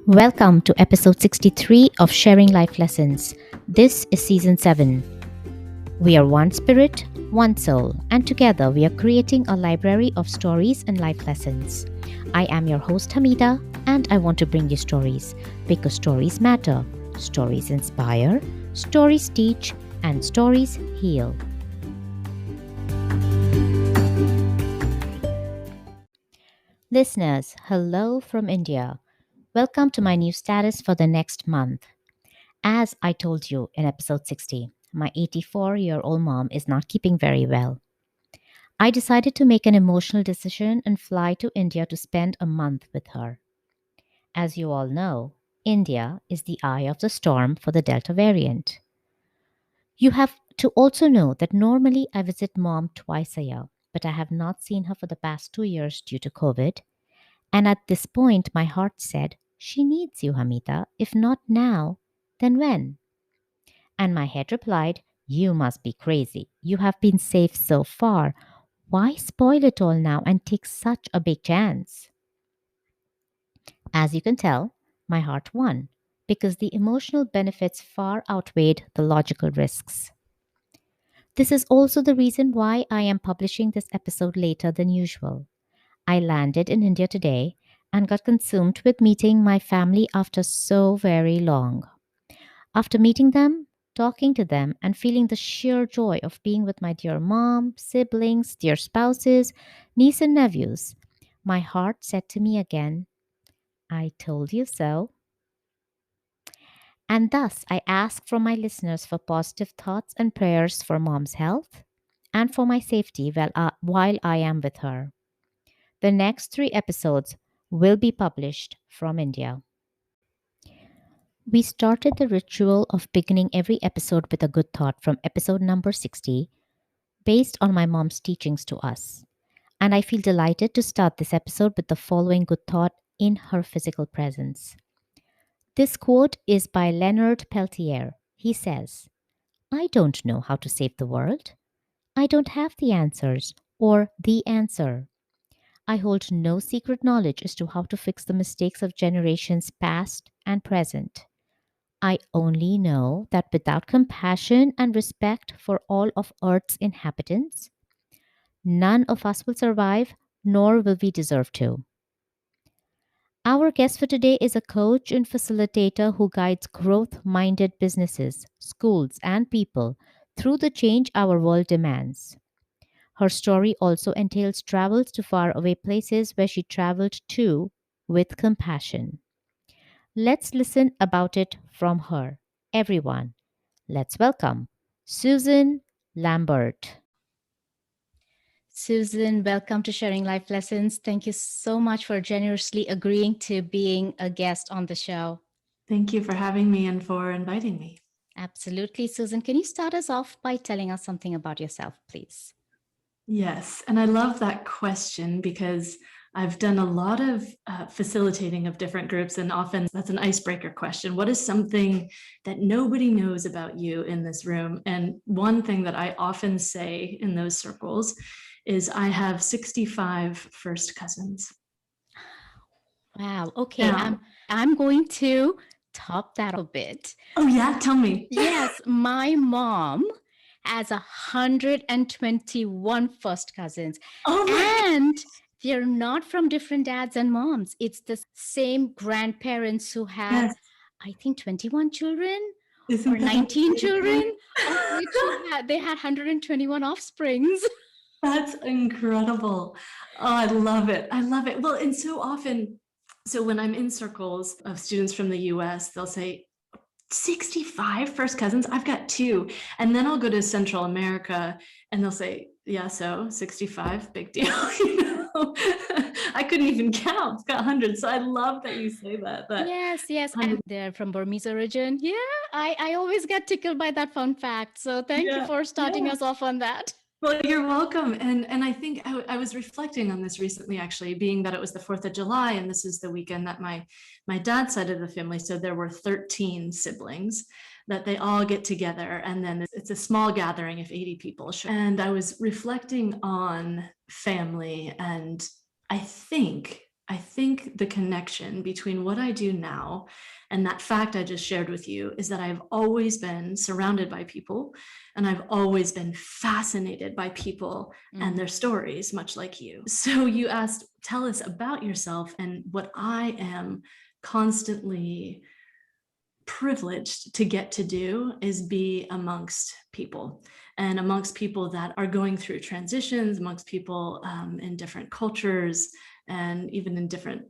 Welcome to episode 63 of Sharing Life Lessons. This is season 7. We are one spirit, one soul, and together we are creating a library of stories and life lessons. I am your host Hamidah, and I want to bring you stories because stories matter, stories inspire, stories teach, and stories heal. Listeners, hello from India. Welcome to my new status for the next month. As I told you in episode 60, my 84-year-old mom is not keeping very well. I decided to make an emotional decision and fly to India to spend a month with her. As you all know, India is the eye of the storm for the Delta variant. You have to also know that normally I visit mom twice a year, but I have not seen her for the past 2 years due to COVID. And at this point, my heart said, she needs you, Hamidah. If not now, then when? And my head replied, you must be crazy. You have been safe so far. Why spoil it all now and take such a big chance? As you can tell, my heart won because the emotional benefits far outweighed the logical risks. This is also the reason why I am publishing this episode later than usual. I landed in India today and got consumed with meeting my family after so very long. After meeting them, talking to them, and feeling the sheer joy of being with my dear mom, siblings, dear spouses, niece and nephews, my heart said to me again, I told you so. And thus, I ask from my listeners for positive thoughts and prayers for mom's health and for my safety while I am with her. The next 3 episodes will be published from India. We started the ritual of beginning every episode with a good thought from episode number 60, based on my mom's teachings to us. And I feel delighted to start this episode with the following good thought in her physical presence. This quote is by Leonard Peltier. He says, I don't know how to save the world. I don't have the answers or the answer. I hold no secret knowledge as to how to fix the mistakes of generations past and present. I only know that without compassion and respect for all of Earth's inhabitants, none of us will survive, nor will we deserve to. Our guest for today is a coach and facilitator who guides growth minded businesses, schools, and people through the change our world demands. Her story also entails travels to faraway places where she traveled to with compassion. Let's listen about it from her. Everyone, let's welcome Susan Lambert. Susan, welcome to Sharing Life Lessons. Thank you so much for generously agreeing to being a guest on the show. Thank you for having me and for inviting me. Absolutely. Susan, can you start us off by telling us something about yourself, please? Yes, and I love that question because I've done a lot of facilitating of different groups, and often that's an icebreaker question. What is something that nobody knows about you in this room? And one thing that I often say in those circles is I have 65 first cousins. Wow. Okay. I'm going to top that a bit. Oh yeah, tell me. Yes, my mom has 121 first cousins. Oh my and they're not from different dads and moms. It's the same grandparents who have, yes. I think, 21 children. Isn't or 19 children, of which they had 121 offsprings. That's incredible. Oh, I love it. I love it. Well, and so often, so when I'm in circles of students from the US, they'll say, 65 first cousins? I've got 2. And then I'll go to Central America and they'll say, yeah, so 65, big deal. I couldn't even count. I've got hundreds. So I love that you say that. Yes. And they're from Burmese origin. Yeah, I always get tickled by that fun fact. So thank you for starting us off on that. Well, you're welcome. And I think I was reflecting on this recently, actually, being that it was the 4th of July, and this is the weekend that my dad's side of the family, so there were 13 siblings, that they all get together, and then it's a small gathering if 80 people show. And I was reflecting on family, and I think I think the connection between what I do now and that fact I just shared with you is that I've always been surrounded by people, and I've always been fascinated by people and their stories, much like you. So you asked, tell us about yourself, and what I am constantly privileged to get to do is be amongst people, and amongst people that are going through transitions, amongst people in different cultures, and even in different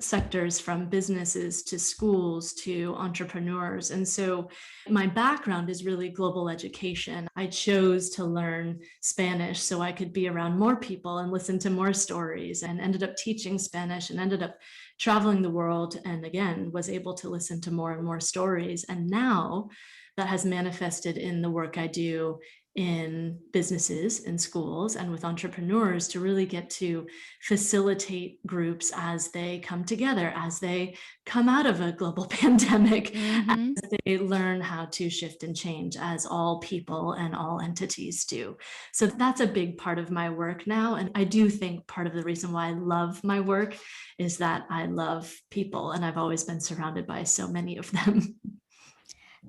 sectors, from businesses to schools to entrepreneurs. And so my background is really global education. I chose to learn Spanish so I could be around more people and listen to more stories, and ended up teaching Spanish and ended up traveling the world, and again was able to listen to more and more stories. And now that has manifested in the work I do in businesses, in schools, and with entrepreneurs, to really get to facilitate groups as they come together, as they come out of a global pandemic, as they learn how to shift and change, as all people and all entities do. So that's a big part of my work now. And I do think part of the reason why I love my work is that I love people, and I've always been surrounded by so many of them.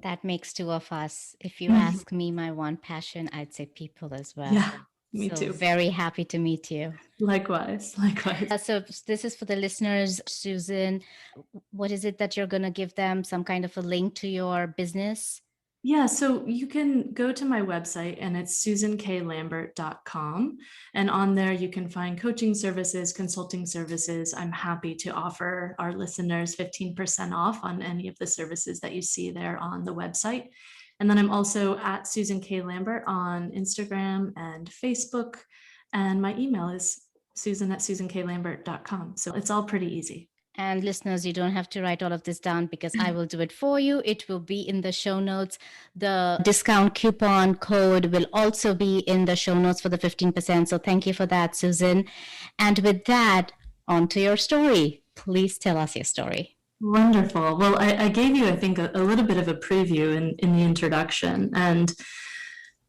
That makes two of us. If you ask me my one passion, I'd say people as well. Yeah, me so too. Very happy to meet you. Likewise. So this is for the listeners. Susan, what is it that you're going to give them? Some kind of a link to your business? Yeah, so you can go to my website, and it's susanklambert.com. And on there, you can find coaching services, consulting services. I'm happy to offer our listeners 15% off on any of the services that you see there on the website. And then I'm also at Susan K. Lambert on Instagram and Facebook. And my email is susan@susanklambert.com. So it's all pretty easy. And listeners, you don't have to write all of this down because I will do it for you. It will be in the show notes. The discount coupon code will also be in the show notes for the 15%. So thank you for that, Susan. And with that, on to your story. Please tell us your story. Wonderful. Well, I gave you, I think, a little bit of a preview in the introduction. And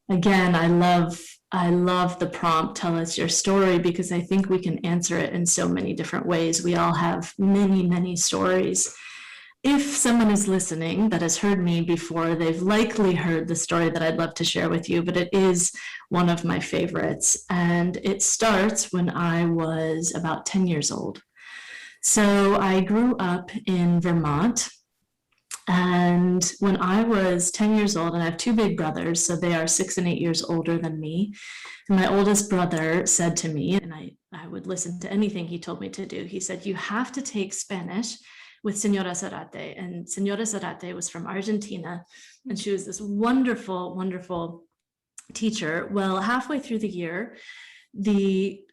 again, I love the prompt, tell us your story, because I think we can answer it in so many different ways. We all have many, many stories. If someone is listening that has heard me before, they've likely heard the story that I'd love to share with you, but it is one of my favorites. And it starts when I was about 10 years old. So I grew up in Vermont. And when I was 10 years old, and I have two big brothers, so they are 6 and 8 years older than me. And my oldest brother said to me, and I would listen to anything he told me to do, he said, you have to take Spanish with Senora Zarate. And Senora Zarate was from Argentina, and she was this wonderful, wonderful teacher. Well, halfway through the year, the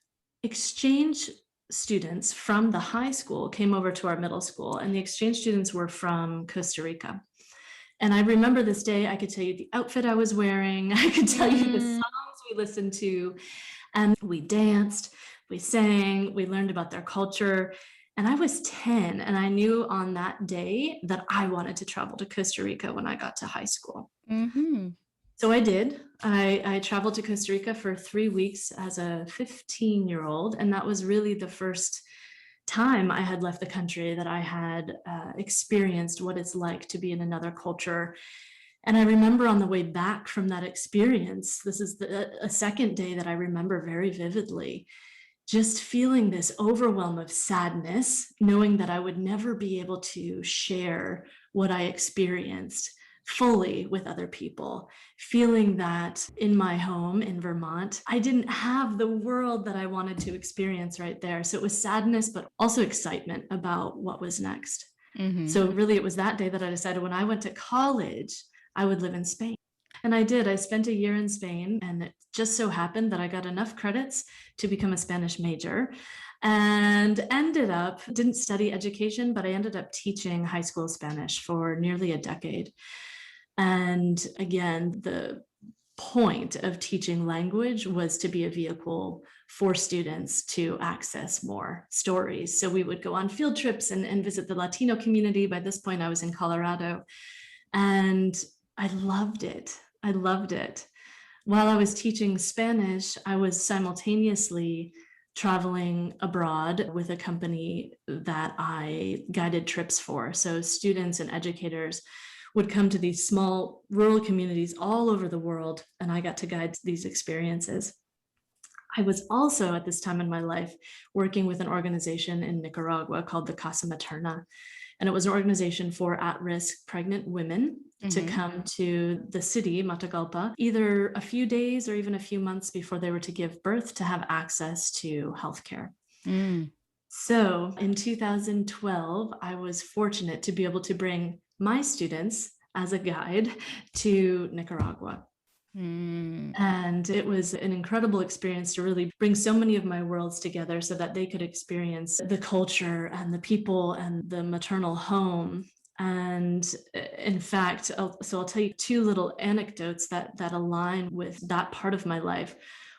exchange students from the high school came over to our middle school, and the exchange students were from Costa Rica. And I remember this day. I could tell you the outfit I was wearing. I could tell you the songs we listened to, and we danced, we sang, we learned about their culture. And I was 10, and I knew on that day that I wanted to travel to Costa Rica when I got to high school. So I did. I traveled to Costa Rica for 3 weeks as a 15-year-old, and that was really the first time I had left the country that I had experienced what it's like to be in another culture. And I remember on the way back from that experience, this is a second day that I remember very vividly, just feeling this overwhelm of sadness, knowing that I would never be able to share what I experienced fully with other people, feeling that in my home in Vermont, I didn't have the world that I wanted to experience right there. So it was sadness, but also excitement about what was next. So really, it was that day that I decided when I went to college, I would live in Spain. And I did. I spent a year in Spain, and it just so happened that I got enough credits to become a Spanish major, and didn't study education, but I ended up teaching high school Spanish for nearly a decade. And again, the point of teaching language was to be a vehicle for students to access more stories. So we would go on field trips and visit the Latino community. By this point, I was in Colorado, and I loved it. While I was teaching Spanish, I was simultaneously traveling abroad with a company that I guided trips for. So students and educators would come to these small rural communities all over the world, and I got to guide these experiences. I was also at this time in my life working with an organization in Nicaragua called the Casa Materna. And it was an organization for at-risk pregnant women to come to the city, Matagalpa, either a few days or even a few months before they were to give birth to have access to healthcare. So in 2012, I was fortunate to be able to bring my students as a guide to Nicaragua. And it was an incredible experience to really bring so many of my worlds together so that they could experience the culture and the people and the maternal home. And in fact, I'll tell you two little anecdotes that align with that part of my life.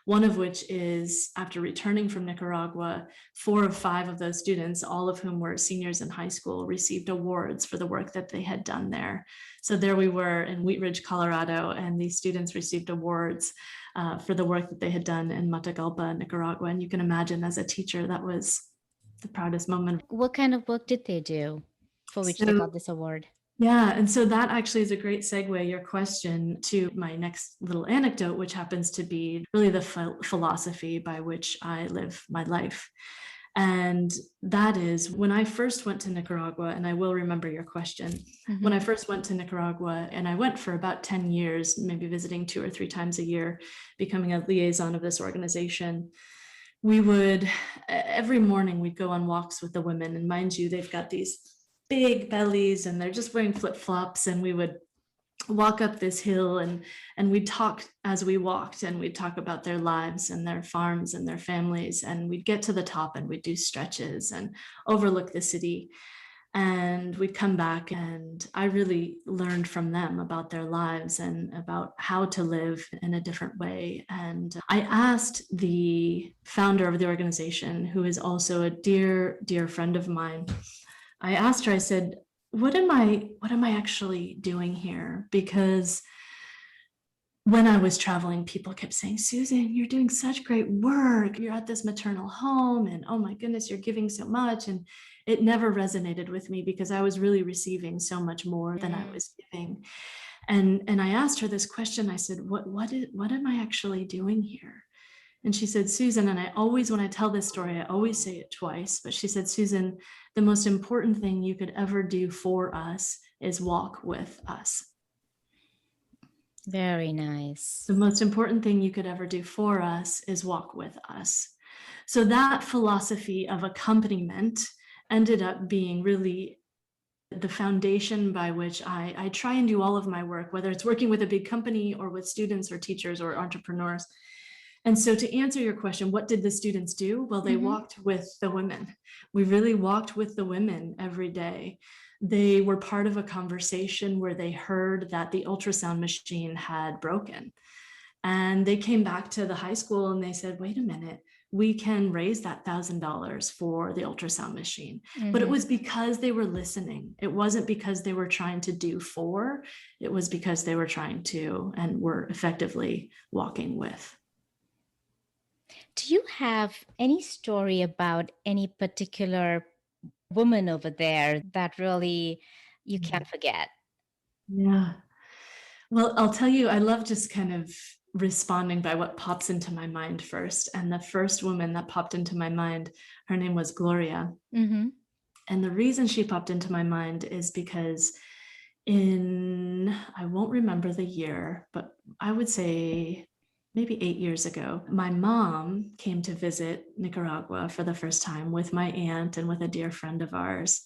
One of which is, after returning from Nicaragua, 4 of 5 of those students, all of whom were seniors in high school, received awards for the work that they had done there. So there we were in Wheat Ridge, Colorado, and these students received awards for the work that they had done in Matagalpa, Nicaragua. And you can imagine, as a teacher, that was the proudest moment. What kind of work did they do for which they got this award? Yeah, and so that actually is a great segue, your question, to my next little anecdote, which happens to be really the philosophy by which I live my life. And that is, when I first went to Nicaragua, and I will remember your question, when I first went to Nicaragua, and I went for about 10 years, maybe visiting 2 or 3 times a year, becoming a liaison of this organization, we would, every morning we'd go on walks with the women, and mind you, they've got these big bellies and they're just wearing flip-flops, and we would walk up this hill and we'd talk as we walked, and we'd talk about their lives and their farms and their families, and we'd get to the top and we'd do stretches and overlook the city, and we'd come back, and I really learned from them about their lives and about how to live in a different way. And I asked the founder of the organization, who is also a dear friend of mine, I asked her, I said, what am I actually doing here? Because when I was traveling, people kept saying, Susan, you're doing such great work. You're at this maternal home, and oh my goodness, you're giving so much. And it never resonated with me because I was really receiving so much more than I was giving. And I asked her this question. I said, what am I actually doing here? And she said, Susan, and I always, when I tell this story, I always say it twice, but she said, Susan, the most important thing you could ever do for us is walk with us. Very nice. The most important thing you could ever do for us is walk with us. So that philosophy of accompaniment ended up being really the foundation by which I try and do all of my work, whether it's working with a big company or with students or teachers or entrepreneurs. And so to answer your question, what did the students do? Well, they walked with the women. We really walked with the women every day. They were part of a conversation where they heard that the ultrasound machine had broken. And they came back to the high school and they said, wait a minute, we can raise that $1,000 for the ultrasound machine. But it was because they were listening. It wasn't because they were trying to do for, it was because they were trying to and were effectively walking with. Do you have any story about any particular woman over there that really you can't forget? Yeah. Well, I'll tell you, I love just kind of responding by what pops into my mind first. And the first woman that popped into my mind, her name was Gloria. And the reason she popped into my mind is because I won't remember the year, but I would say maybe 8 years ago, my mom came to visit Nicaragua for the first time with my aunt and with a dear friend of ours.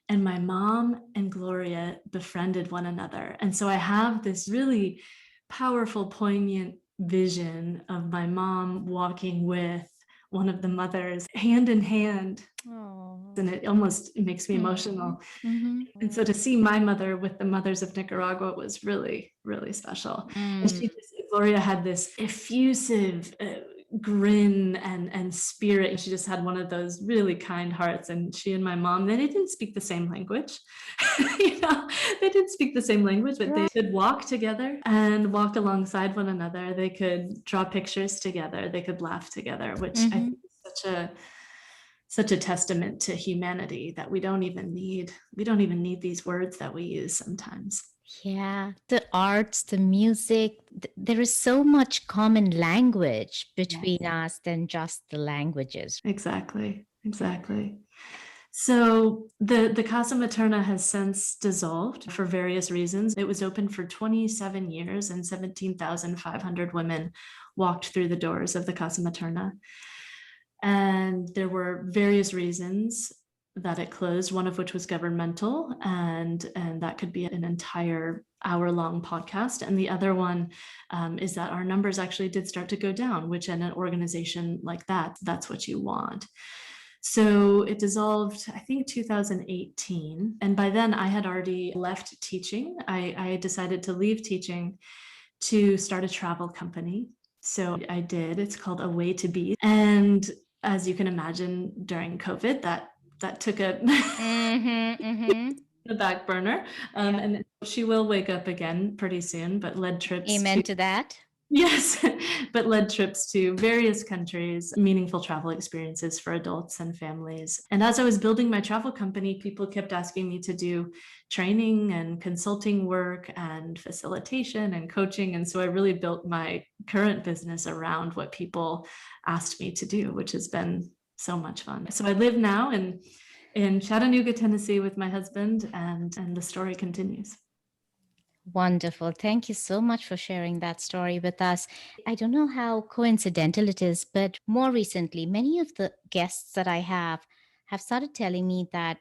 And my mom and Gloria befriended one another. And so I have this really powerful, poignant vision of my mom walking with one of the mothers, hand in hand. Aww. And it almost makes me emotional. And so to see my mother with the mothers of Nicaragua was really, really special. And Gloria had this effusive grin and spirit. And she just had one of those really kind hearts. And she and my mom, they didn't speak the same language. They didn't speak the same language, but they could walk together and walk alongside one another. They could draw pictures together. They could laugh together, which I think is such a testament to humanity that we don't even need these words that we use sometimes. Yeah, the arts, the music, there is so much common language between us than just the languages. Exactly. So the Casa Materna has since dissolved for various reasons. It was open for 27 years and 17,500 women walked through the doors of the Casa Materna. And there were various reasons that it closed, one of which was governmental, and that could be an entire hour-long podcast. And the other one is that our numbers actually did start to go down, which in an organization like that, that's what you want. So it dissolved, I think, 2018. And by then I had already left teaching. I decided to leave teaching to start a travel company. So I did. It's called A Way to Be. And as you can imagine, during COVID, that took a the back burner. And she will wake up again pretty soon, but led trips. Amen to that. Yes, but led trips to various countries, meaningful travel experiences for adults and families. And as I was building my travel company, people kept asking me to do training and consulting work and facilitation and coaching. And so I really built my current business around what people asked me to do, which has been so much fun. So I live now in Chattanooga, Tennessee with my husband, and the story continues. Wonderful. Thank you so much for sharing that story with us. I don't know how coincidental it is, but more recently, many of the guests that I have started telling me that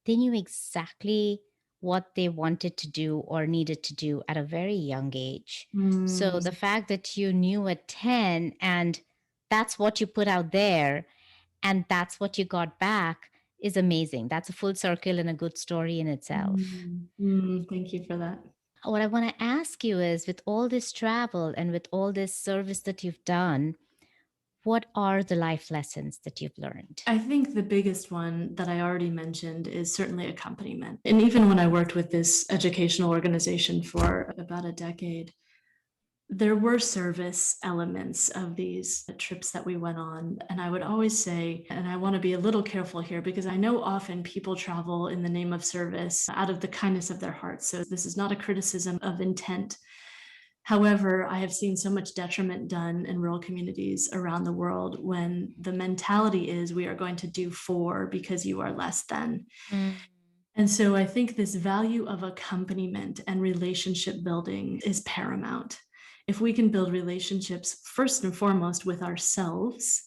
they knew exactly what they wanted to do or needed to do at a very young age. So the fact that you knew at 10 and that's what you put out there and that's what you got back is amazing. That's a full circle and a good story in itself. Thank you for that. What I want to ask you is, with all this travel and with all this service that you've done, what are the life lessons that you've learned? I think the biggest one that I already mentioned is certainly accompaniment. And even when I worked with this educational organization for about a decade, there were service elements of these trips that we went on. And I would always say, and I want to be a little careful here because I know often people travel in the name of service out of the kindness of their hearts. So this is not a criticism of intent. However, I have seen so much detriment done in rural communities around the world when the mentality is we are going to do for because you are less than. And so I think this value of accompaniment and relationship building is paramount. If we can build relationships first and foremost with ourselves,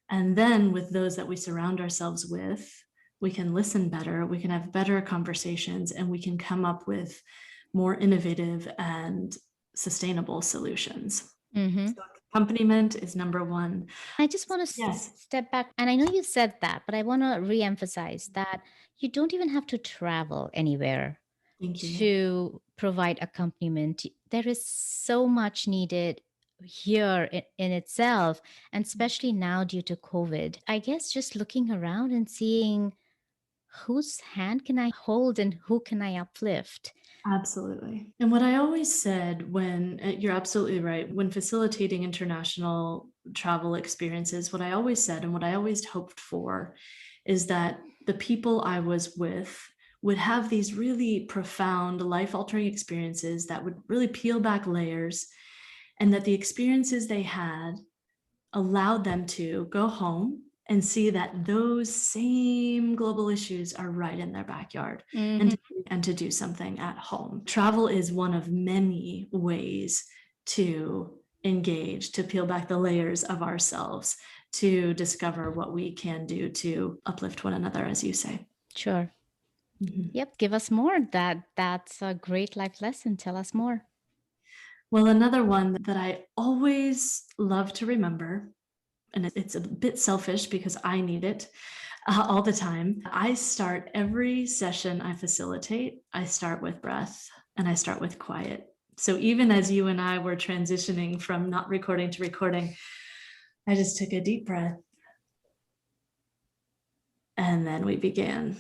and then with those that we surround ourselves with, we can listen better, we can have better conversations, and we can come up with more innovative and sustainable solutions. So accompaniment is number one. I just want to step back. And I know you said that, but I want to reemphasize that you don't even have to travel anywhere to provide accompaniment. There is so much needed here in itself, and especially now due to COVID. I guess just looking around and seeing whose hand can I hold and who can I uplift? Absolutely. And what I always said when, you're absolutely right, when facilitating international travel experiences, what I always said and what I always hoped for is that the people I was with would have these really profound, life-altering experiences that would really peel back layers, and that the experiences they had allowed them to go home and see that those same global issues are right in their backyard, and to do something at home. Travel is one of many ways to engage, to peel back the layers of ourselves, to discover what we can do to uplift one another, as you say. Sure. Yep. Give us more. That's a great life lesson. Tell us more. Well, another one that I always love to remember, and it's a bit selfish because I need it all the time. I start every session I facilitate, I start with breath and I start with quiet. So even as you and I were transitioning from not recording to recording, I just took a deep breath and then we began,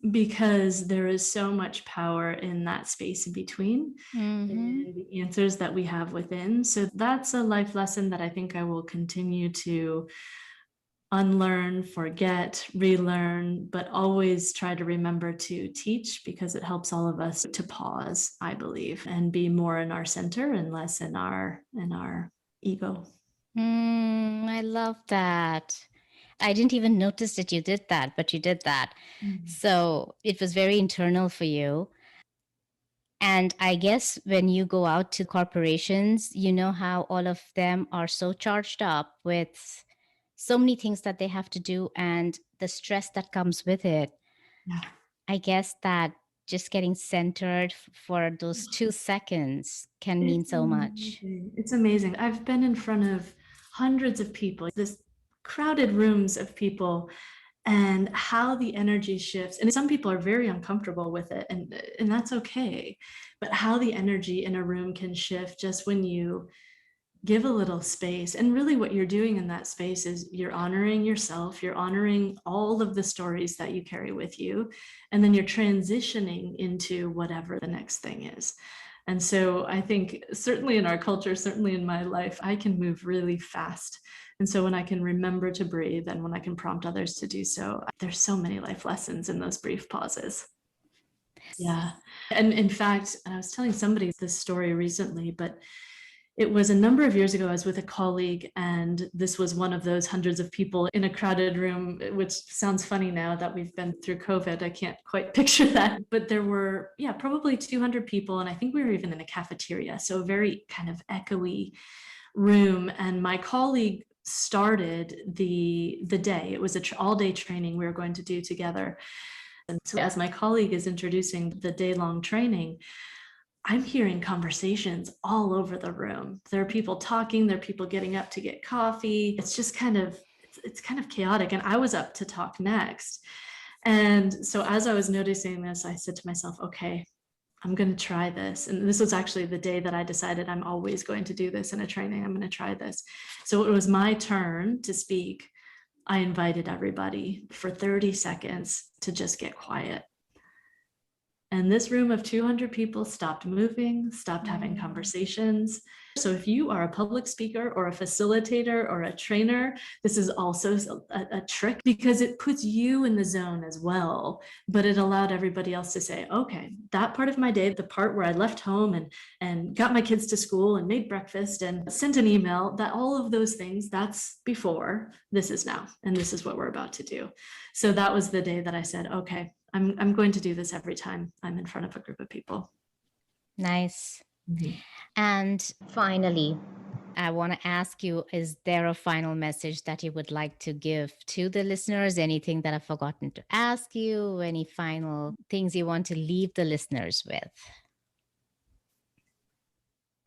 because there is so much power in that space in between, and the answers that we have within. So that's a life lesson that I think I will continue to unlearn, forget, relearn, but always try to remember to teach, because it helps all of us to pause, I believe, and be more in our center and less in our ego. I love that. I didn't even notice that you did that, but you did that. So it was very internal for you. And I guess when you go out to corporations, you know how all of them are so charged up with so many things that they have to do and the stress that comes with it. Yeah. I guess that just getting centered for those 2 seconds can mean so much. It's amazing. I've been in front of hundreds of people, this crowded rooms of people, and how the energy shifts. And some people are very uncomfortable with it, and that's okay. But how the energy in a room can shift just when you give a little space. And really what you're doing in that space is you're honoring yourself, you're honoring all of the stories that you carry with you, and then you're transitioning into whatever the next thing is. And so I think certainly in our culture, certainly in my life, I can move really fast. And so when I can remember to breathe and when I can prompt others to do so, there's so many life lessons in those brief pauses. Yeah. And in fact, I was telling somebody this story recently, but it was a number of years ago. I was with a colleague, and this was one of those hundreds of people in a crowded room, which sounds funny now that we've been through COVID. I can't quite picture that. But there were, probably 200 people. And I think we were even in a cafeteria. So a very kind of echoey room. And my colleague started the day. It was an all-day training we were going to do together. And so as my colleague is introducing the day-long training, I'm hearing conversations all over the room. There are people talking, there are people getting up to get coffee. It's just it's kind of chaotic. And I was up to talk next. And so as I was noticing this, I said to myself, okay, I'm going to try this. And this was actually the day that I decided I'm always going to do this in a training. I'm going to try this. So it was my turn to speak. I invited everybody for 30 seconds to just get quiet. And this room of 200 people stopped moving, stopped having conversations. So if you are a public speaker or a facilitator or a trainer, this is also a trick, because it puts you in the zone as well. But it allowed everybody else to say, okay, that part of my day, the part where I left home and got my kids to school and made breakfast and sent an email, that all of those things, that's before, this is now, and this is what we're about to do. So that was the day that I said, okay, I'm going to do this every time I'm in front of a group of people. Nice. And finally, I want to ask you, is there a final message that you would like to give to the listeners? Anything that I've forgotten to ask you? Any final things you want to leave the listeners with?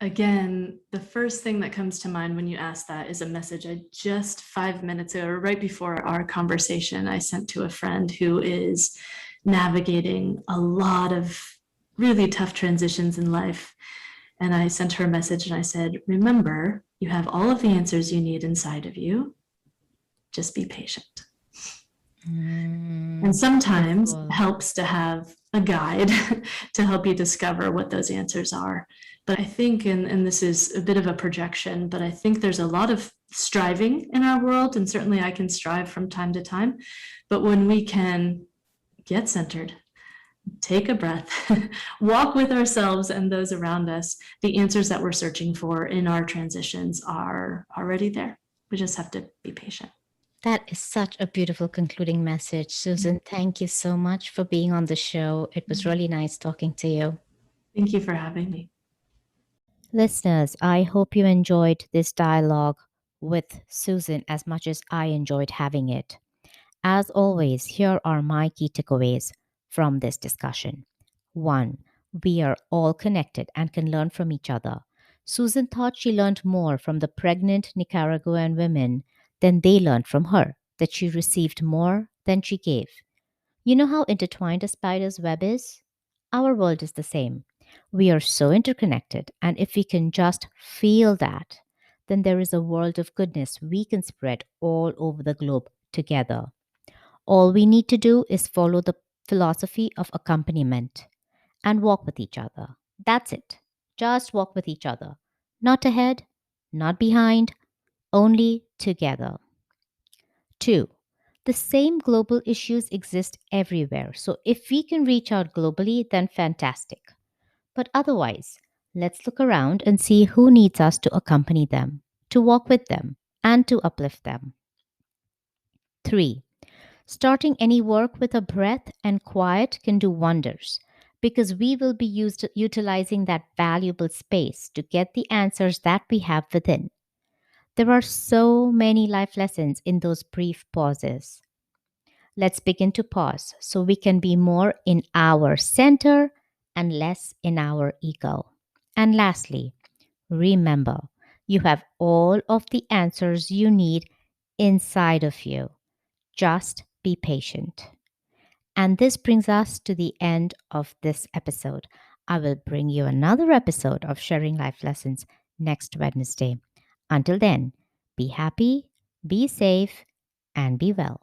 Again, the first thing that comes to mind when you ask that is a message I just 5 minutes ago, or right before our conversation, I sent to a friend who is navigating a lot of really tough transitions in life. And I sent her a message and I said, remember, you have all of the answers you need inside of you. Just be patient. And sometimes it helps to have a guide to help you discover what those answers are. But I think, and this is a bit of a projection, but I think there's a lot of striving in our world, and certainly I can strive from time to time. But when we can get centered, take a breath, walk with ourselves and those around us, the answers that we're searching for in our transitions are already there. We just have to be patient. That is such a beautiful concluding message. Susan, thank you so much for being on the show. It was really nice talking to you. Thank you for having me. Listeners, I hope you enjoyed this dialogue with Susan as much as I enjoyed having it. As always, here are my key takeaways from this discussion. 1. We are all connected and can learn from each other. Susan thought she learned more from the pregnant Nicaraguan women than they learned from her, that she received more than she gave. You know how intertwined a spider's web is? Our world is the same. We are so interconnected, and if we can just feel that, then there is a world of goodness we can spread all over the globe together. All we need to do is follow the philosophy of accompaniment and walk with each other. That's it. Just walk with each other. Not ahead, not behind, only together. Two, the same global issues exist everywhere. So if we can reach out globally, then fantastic. But otherwise, let's look around and see who needs us to accompany them, to walk with them, and to uplift them. Three, starting any work with a breath and quiet can do wonders because we will be utilizing that valuable space to get the answers that we have within. There are so many life lessons in those brief pauses. Let's begin to pause so we can be more in our center and less in our ego. And lastly, remember, you have all of the answers you need inside of you. Just be patient. And this brings us to the end of this episode. I will bring you another episode of Sharing Life Lessons next Wednesday. Until then, be happy, be safe, and be well.